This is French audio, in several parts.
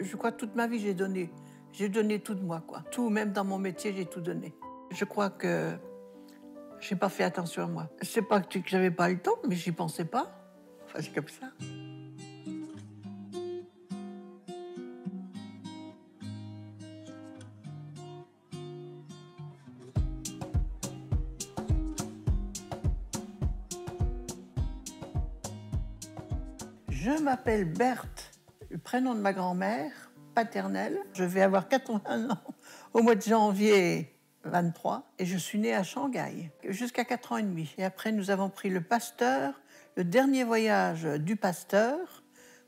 Je crois que toute ma vie, j'ai donné. J'ai donné tout de moi, quoi. Tout, même dans mon métier, j'ai tout donné. Je crois que j'ai pas fait attention à moi. C'est pas que j'avais pas le temps, mais j'y pensais pas. Enfin, c'est comme ça. Je m'appelle Berthe, le prénom de ma grand-mère paternelle. Je vais avoir 81 ans au mois de janvier 23 et je suis née à Shanghai jusqu'à 4 ans et demi. Et après, nous avons pris le Pasteur, le dernier voyage du Pasteur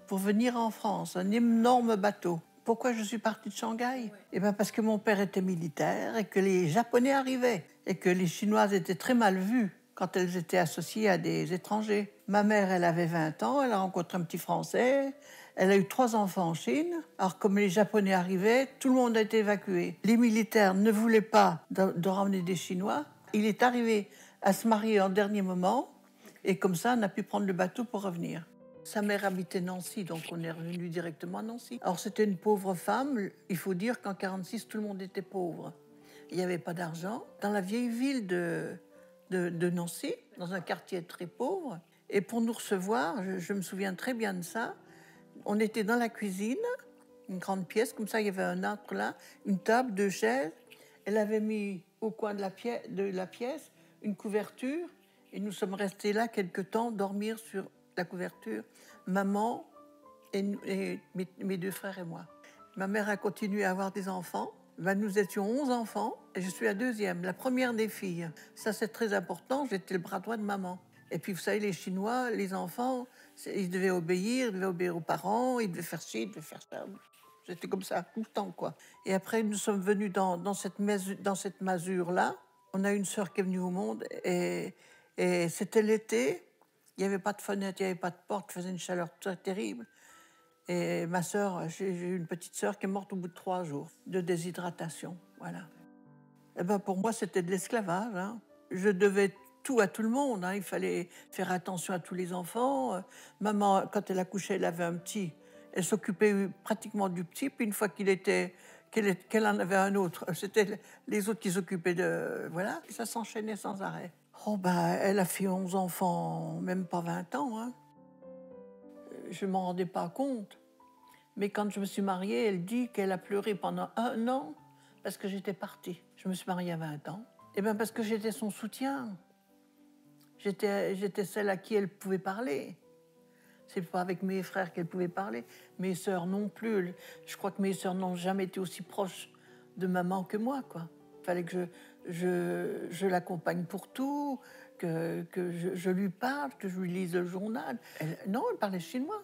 pour venir en France, un énorme bateau. Pourquoi je suis partie de Shanghai? Eh bien parce que mon père était militaire et que les Japonais arrivaient et que les Chinoises étaient très mal vues quand elles étaient associées à des étrangers. Ma mère, elle avait 20 ans, elle a rencontré un petit Français, elle a eu 3 enfants en Chine. Alors comme les Japonais arrivaient, tout le monde a été évacué. Les militaires ne voulaient pas de ramener des Chinois. Il est arrivé à se marier en dernier moment et comme ça, on a pu prendre le bateau pour revenir. Sa mère habitait Nancy, donc on est revenu directement à Nancy. Alors c'était une pauvre femme. Il faut dire qu'en 46, tout le monde était pauvre. Il n'y avait pas d'argent. Dans la vieille ville de Nancy, dans un quartier très pauvre. Et pour nous recevoir, je me souviens très bien de ça, on était dans la cuisine, une grande pièce, comme ça il y avait un âtre là, une table, 2 chaises. Elle avait mis au coin de la pièce une couverture et nous sommes restés là quelque temps, dormir sur la couverture, maman et mes 2 frères et moi. Ma mère a continué à avoir des enfants. Ben, nous étions 11 enfants et je suis la deuxième, la première des filles. Ça, c'est très important, j'étais le bras droit de maman. Et puis, vous savez, les Chinois, les enfants, ils devaient obéir aux parents, ils devaient faire ci, ils devaient faire ça. C'était comme ça, tout le temps, quoi. Et après, nous sommes venus dans cette masure-là. On a une sœur qui est venue au monde et c'était l'été. Il n'y avait pas de fenêtre, il n'y avait pas de porte, il faisait une chaleur très terrible. Et ma sœur, j'ai eu une petite sœur qui est morte au bout de 3 jours de déshydratation, voilà. Et ben pour moi, c'était de l'esclavage, hein. Je devais tout à tout le monde, hein. Il fallait faire attention à tous les enfants. Maman, quand elle accouchait, elle avait un petit. Elle s'occupait pratiquement du petit, puis une fois qu'elle en avait un autre, c'était les autres qui s'occupaient de... Voilà, ça s'enchaînait sans arrêt. Oh ben, elle a fait 11 enfants, même pas 20 ans, hein. Je ne m'en rendais pas compte. Mais quand je me suis mariée, elle dit qu'elle a pleuré pendant 1 an parce que j'étais partie. Je me suis mariée à 20 ans. Eh bien parce que j'étais son soutien. J'étais celle à qui elle pouvait parler. C'est pas avec mes frères qu'elle pouvait parler. Mes sœurs non plus. Je crois que mes sœurs n'ont jamais été aussi proches de maman que moi, quoi. Il fallait que je l'accompagne pour tout, que je lui parle, que je lui lise le journal. Non, elle parlait chinois.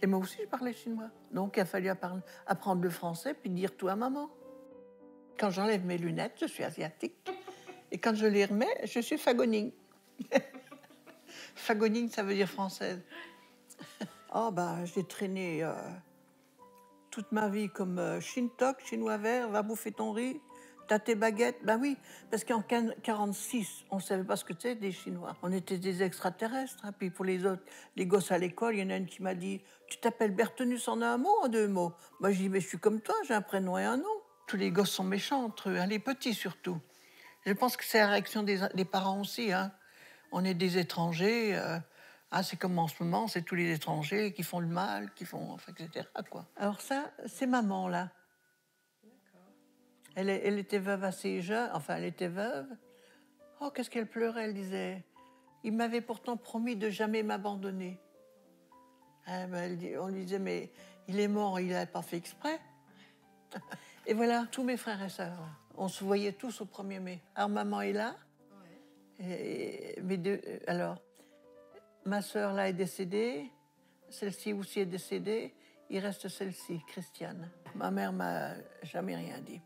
Et moi aussi, je parlais chinois. Donc, il a fallu apprendre le français puis dire tout à maman. Quand j'enlève mes lunettes, je suis asiatique. Et quand je les remets, je suis fagoning. Fagoning, ça veut dire française. Oh, ben, j'ai traîné toute ma vie comme Shintok, chinois vert, va bouffer ton riz, t'as tes baguettes. Ben oui, parce qu'en 46, on ne savait pas ce que c'était des Chinois. On était des extraterrestres. Hein. Puis pour les autres, les gosses à l'école, il y en a une qui m'a dit « Tu t'appelles Berthenus en un mot ou en 2 mots ?» Moi, je dis « Mais je suis comme toi, j'ai un prénom et un nom. » Tous les gosses sont méchants entre eux, hein, les petits surtout. Je pense que c'est la réaction des parents aussi. Hein. On est des étrangers. C'est comme en ce moment, c'est tous les étrangers qui font le mal, qui font, enfin, etc. Quoi. Alors ça, c'est maman, là. D'accord. Elle était veuve assez jeune, enfin, elle était veuve. Oh, qu'est-ce qu'elle pleurait, elle disait. Il m'avait pourtant promis de jamais m'abandonner. On lui disait, mais il est mort, il n'avait pas fait exprès. Et voilà, tous mes frères et sœurs, on se voyait tous au 1er mai. Alors, maman est là. Ouais. Et mes deux, alors, ma sœur, là, est décédée. Celle-ci aussi est décédée. Il reste celle-ci, Christiane. Ma mère m'a jamais rien dit.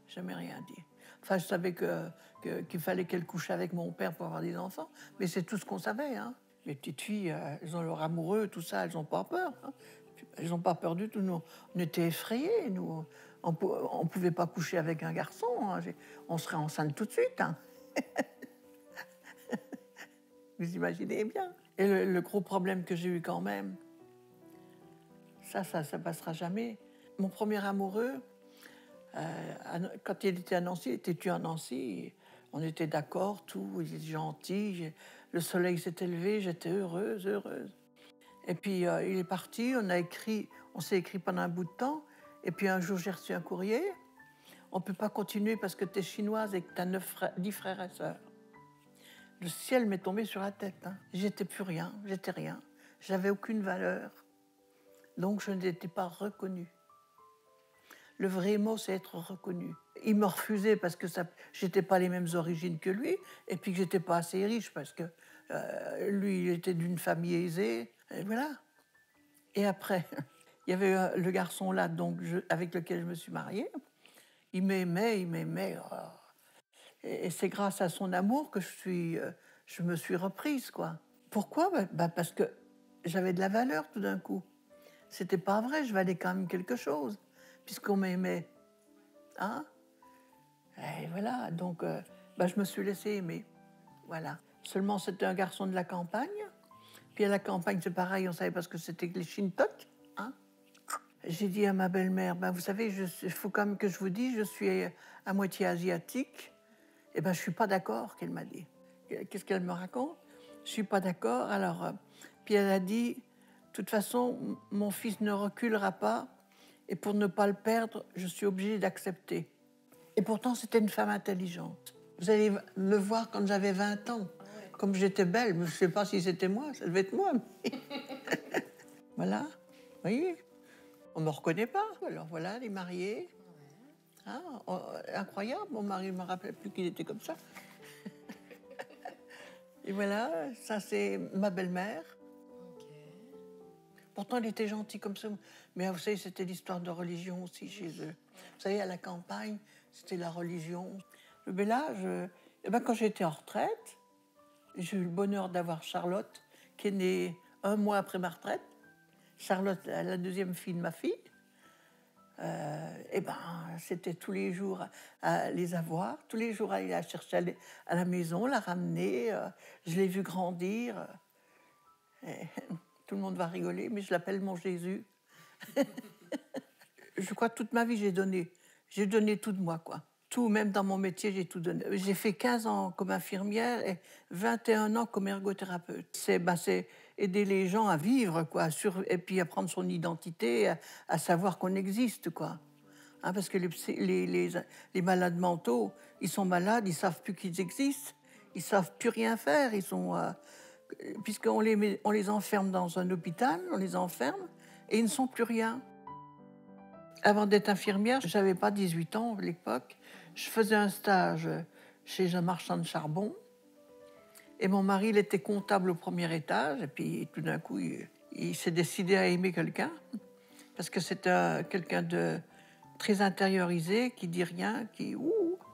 Jamais rien dit. Enfin, je savais qu'il fallait qu'elle couche avec mon père pour avoir des enfants. Mais c'est tout ce qu'on savait. Hein. Les petites filles, elles ont leur amoureux, tout ça, elles n'ont pas peur. Hein. Elles n'ont pas peur du tout. Nous, on était effrayés. Nous, on ne pouvait pas coucher avec un garçon. Hein. On serait enceinte tout de suite. Hein. Vous imaginez bien. Et le gros problème que j'ai eu quand même, Ça passera jamais. Mon premier amoureux, quand il était à Nancy, il était tué à Nancy. On était d'accord, tout, il était gentil. Le soleil s'est élevé, j'étais heureuse, heureuse. Et puis il est parti, on s'est écrit pendant un bout de temps. Et puis un jour, j'ai reçu un courrier. On ne peut pas continuer parce que tu es chinoise et que tu as 10 frères et sœurs. Le ciel m'est tombé sur la tête. Hein. J'étais plus rien, j'étais rien. J'avais aucune valeur. Donc je n'étais pas reconnue. Le vrai mot, c'est être reconnu. Il me refusait parce que j'étais pas les mêmes origines que lui, et puis que j'étais pas assez riche parce que lui, il était d'une famille aisée, et voilà. Et après, il y avait le garçon là, donc avec lequel je me suis mariée. Il m'aimait. Oh. Et c'est grâce à son amour que je me suis reprise, quoi. Pourquoi? Parce que j'avais de la valeur tout d'un coup. C'était pas vrai, je valais quand même quelque chose, puisqu'on m'aimait. Hein? Et voilà, donc je me suis laissée aimer. Voilà. Seulement, c'était un garçon de la campagne. Puis à la campagne, c'est pareil, on savait pas ce que c'était que les shintok. Hein? J'ai dit à ma belle-mère, vous savez, il faut quand même que je vous dise, je suis à moitié asiatique. Eh bien, je suis pas d'accord, qu'elle m'a dit. Qu'est-ce qu'elle me raconte? Je suis pas d'accord. Alors, puis elle a dit, de toute façon, mon fils ne reculera pas, et pour ne pas le perdre, je suis obligée d'accepter. Et pourtant, c'était une femme intelligente. Vous allez me voir quand j'avais 20 ans. Comme j'étais belle, je ne sais pas si c'était moi, ça devait être moi. Voilà, vous voyez, on ne me reconnaît pas. Alors voilà, elle est mariée. Ah, incroyable, mon mari ne me rappelait plus qu'il était comme ça. Et voilà, ça c'est ma belle-mère. Pourtant, elle était gentille comme ça. Mais vous savez, c'était l'histoire de religion aussi chez eux. Vous savez, à la campagne, c'était la religion. Mais là, quand j'étais en retraite, j'ai eu le bonheur d'avoir Charlotte, qui est née 1 mois après ma retraite. Charlotte, la deuxième fille de ma fille. C'était tous les jours à les avoir, tous les jours à aller la chercher à la maison, la ramener. Je l'ai vue grandir. Tout le monde va rigoler, mais je l'appelle mon Jésus. Je crois que toute ma vie, j'ai donné tout de moi, quoi. Tout, même dans mon métier, j'ai tout donné. J'ai fait 15 ans comme infirmière et 21 ans comme ergothérapeute. C'est aider les gens à vivre, quoi, et puis à prendre son identité, à savoir qu'on existe, quoi. Hein, parce que les malades mentaux, ils sont malades, ils savent plus qu'ils existent, ils savent plus rien faire, puisqu'on on les enferme dans un hôpital, on les enferme, et ils ne sont plus rien. Avant d'être infirmière, je n'avais pas 18 ans à l'époque. Je faisais un stage chez un marchand de charbon. Et mon mari, il était comptable au premier étage. Et puis tout d'un coup, il s'est décidé à aimer quelqu'un. Parce que c'était quelqu'un de très intériorisé, qui dit rien,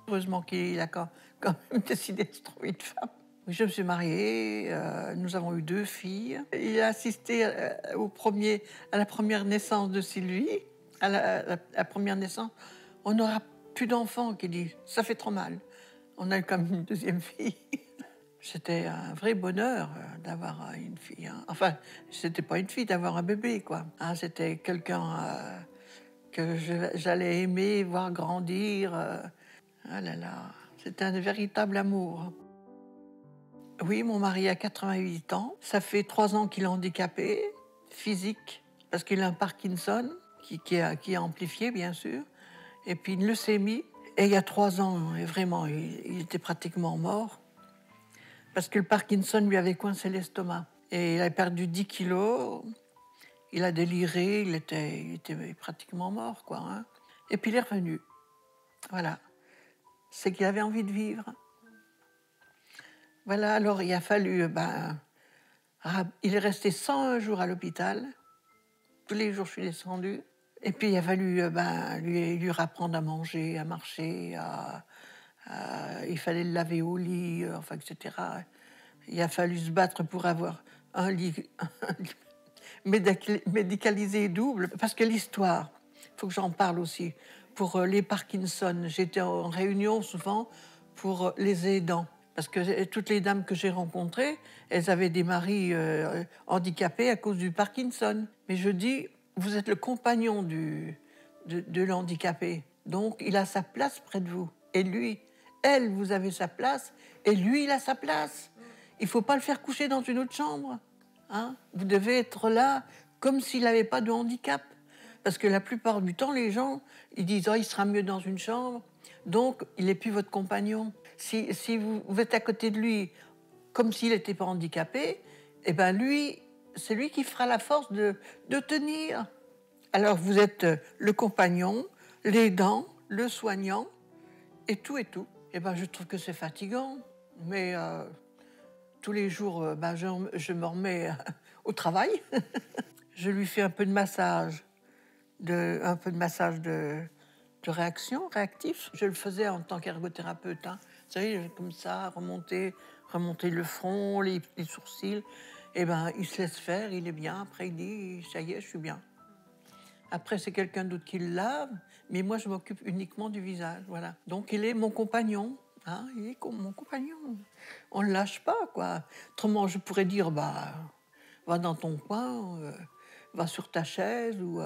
heureusement qu'il a quand même décidé de se trouver une femme. Je me suis mariée, nous avons eu 2 filles. Il a assisté à la première naissance de Sylvie. À la première naissance, on n'aura plus d'enfants, qui dit, ça fait trop mal. On a eu comme une 2e fille. C'était un vrai bonheur d'avoir une fille. Hein. Enfin, c'était pas une fille, d'avoir un bébé, quoi. Hein, c'était quelqu'un que j'allais aimer, voir grandir. Ah là là, c'était un véritable amour. Oui, mon mari a 88 ans. Ça fait 3 ans qu'il est handicapé, physique, parce qu'il a un Parkinson, qui est amplifié, bien sûr, et puis une leucémie. Et il y a 3 ans, vraiment, il était pratiquement mort, parce que le Parkinson lui avait coincé l'estomac. Et il a perdu 10 kilos, il a déliré, il était pratiquement mort, quoi. Hein. Et puis il est revenu. Voilà. C'est qu'il avait envie de vivre. Voilà, alors il a fallu... il est resté 101 jours à l'hôpital. Tous les jours, je suis descendue. Et puis, il a fallu lui apprendre à manger, à marcher, il fallait le laver au lit, etc. Il a fallu se battre pour avoir un lit médicalisé double. Parce que l'histoire, il faut que j'en parle aussi, pour les Parkinson, j'étais en réunion souvent pour les aidants. Parce que toutes les dames que j'ai rencontrées, elles avaient des maris handicapés à cause du Parkinson. Mais je dis, vous êtes le compagnon de l'handicapé. Donc, il a sa place près de vous. Et lui, elle, vous avez sa place, et lui, il a sa place. Il ne faut pas le faire coucher dans une autre chambre. Hein? Vous devez être là comme s'il n'avait pas de handicap. Parce que la plupart du temps, les gens, ils disent « Oh, il sera mieux dans une chambre ». Donc, il n'est plus votre compagnon. Si vous êtes à côté de lui comme s'il n'était pas handicapé, eh ben lui, c'est lui qui fera la force de tenir. Alors, vous êtes le compagnon, l'aidant, le soignant, et tout et tout. Eh ben, je trouve que c'est fatigant, mais tous les jours, je me remets au travail. Je lui fais un peu de massage, de réactif. Je le faisais en tant qu'ergothérapeute. Hein. Vous savez, comme ça, remonter le front, les sourcils. Eh ben, il se laisse faire, il est bien. Après, il dit, ça y est, je suis bien. Après, c'est quelqu'un d'autre qui le lave, mais moi, je m'occupe uniquement du visage, voilà. Donc, il est mon compagnon, hein, il est mon compagnon. On ne le lâche pas, quoi. Autrement, je pourrais dire, va dans ton coin, va sur ta chaise, ou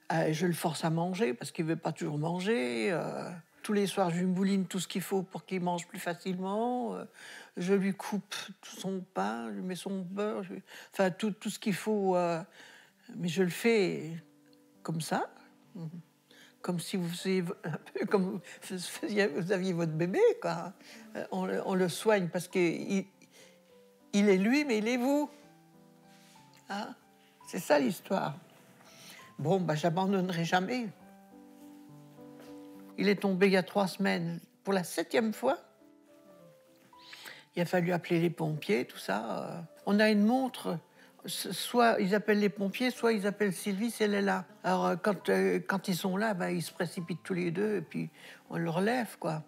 je le force à manger, parce qu'il ne veut pas toujours manger. Tous les soirs, je lui mouline tout ce qu'il faut pour qu'il mange plus facilement. Je lui coupe tout son pain, je lui mets son beurre, enfin, tout ce qu'il faut. Mais je le fais comme ça, comme si vous faisiez un peu comme vous aviez votre bébé, quoi. On le soigne parce qu'il est lui, mais il est vous. Hein? C'est ça l'histoire. Bon, j'abandonnerai jamais. Il est tombé il y a 3 semaines pour la 7e fois. Il a fallu appeler les pompiers, tout ça. On a une montre. Soit ils appellent les pompiers, soit ils appellent Sylvie si elle est là. Alors, quand ils sont là, ils se précipitent tous les deux et puis on le relève, quoi.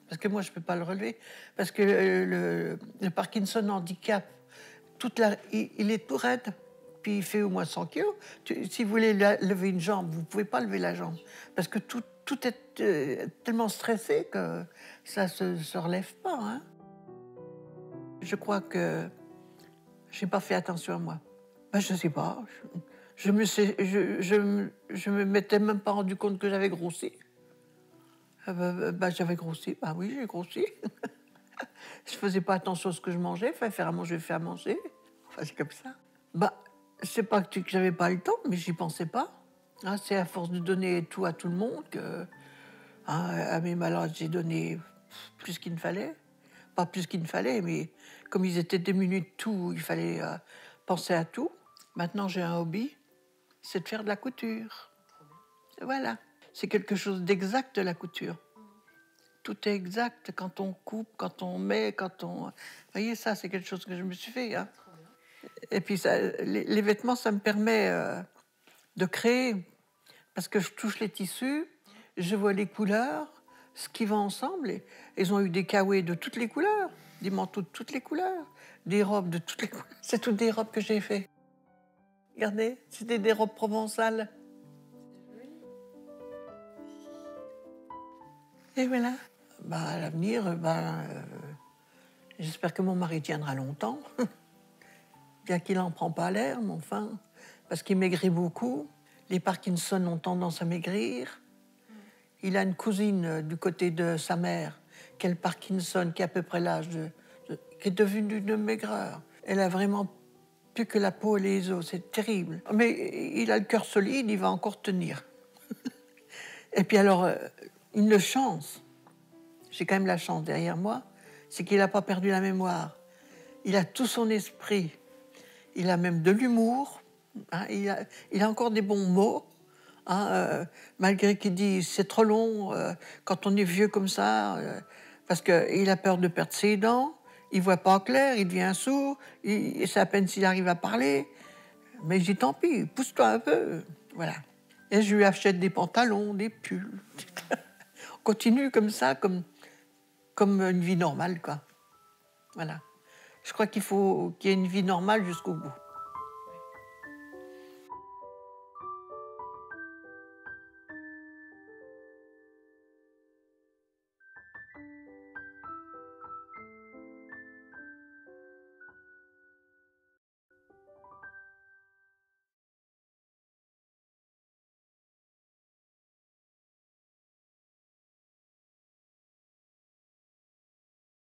Parce que moi, je ne peux pas le relever. Parce que le Parkinson handicap, il est tout raide. Puis il fait au moins 100 kilos. Si vous voulez lever une jambe, vous ne pouvez pas lever la jambe. Parce que tout est tellement stressé que ça ne se relève pas. Hein. Je crois que je n'ai pas fait attention à moi. Je ne sais pas. Je me m'étais même pas rendu compte que j'avais grossi. J'avais grossi. Oui, j'ai grossi. Je faisais pas attention à ce que je mangeais. Il fallait faire à manger, faire à manger. Enfin, c'est comme ça. C'est pas que j'avais pas le temps, mais j'y pensais pas. Hein, c'est à force de donner tout à tout le monde que, à mes malades, j'ai donné plus qu'il ne fallait. Pas plus qu'il ne fallait, mais comme ils étaient démunis de tout, il fallait penser à tout. Maintenant, j'ai un hobby, c'est de faire de la couture. Voilà. C'est quelque chose d'exact, la couture. Tout est exact quand on coupe, quand on met, quand on... Vous voyez, ça, c'est quelque chose que je me suis fait. Hein. Et puis, les vêtements, ça me permet de créer. Parce que je touche les tissus, je vois les couleurs, ce qui va ensemble. Et ils ont eu des kawés de toutes les couleurs, des manteaux de toutes les couleurs, des robes de toutes les couleurs. C'est toutes des robes que j'ai fait. Regardez, c'était des robes provençales. Et voilà. À l'avenir, j'espère que mon mari tiendra longtemps. Bien qu'il n'en prend pas l'air, mais enfin, parce qu'il maigrit beaucoup. Les Parkinson ont tendance à maigrir. Il a une cousine du côté de sa mère, qui a le Parkinson, qui a à peu près l'âge qui est devenue une maigreur. Elle a vraiment plus que la peau et les os, c'est terrible. Mais il a le cœur solide, il va encore tenir. Et puis alors, une chance, j'ai quand même la chance derrière moi, c'est qu'il n'a pas perdu la mémoire. Il a tout son esprit. Il a même de l'humour. Hein, il a encore des bons mots. Hein, malgré qu'il dit c'est trop long quand on est vieux comme ça, parce qu'il a peur de perdre ses dents. Il voit pas clair, il devient sourd. C'est à peine s'il arrive à parler. Mais je dis tant pis, pousse-toi un peu. Voilà. Et je lui achète des pantalons, des pulls. On continue comme ça, comme une vie normale, quoi. Voilà. Je crois qu'il faut qu'il y ait une vie normale jusqu'au bout.